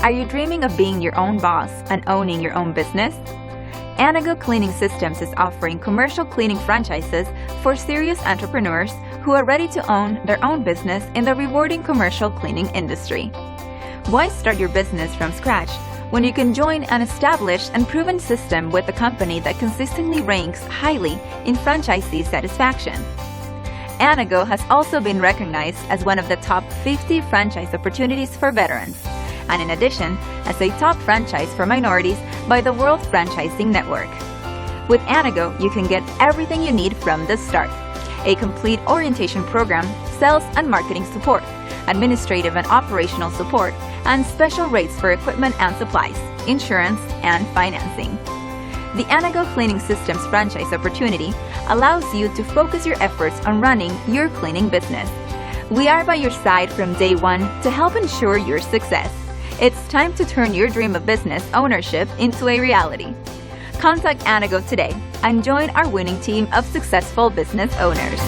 Are you dreaming of being your own boss and owning your own business? Anago Cleaning Systems is offering commercial cleaning franchises for serious entrepreneurs who are ready to own their own business in the rewarding commercial cleaning industry. Why start your business from scratch when you can join an established and proven system with a company that consistently ranks highly in franchisee satisfaction? Anago has also been recognized as one of the top 50 franchise opportunities for veterans, and in addition, as a top franchise for minorities by the World Franchising Network. With Anago, you can get everything you need from the start: a complete orientation program, sales and marketing support, administrative and operational support, and special rates for equipment and supplies, insurance, and financing. The Anago Cleaning Systems franchise opportunity allows you to focus your efforts on running your cleaning business. We are by your side from day one to help ensure your success. It's time to turn your dream of business ownership into a reality. Contact Anago today and join our winning team of successful business owners.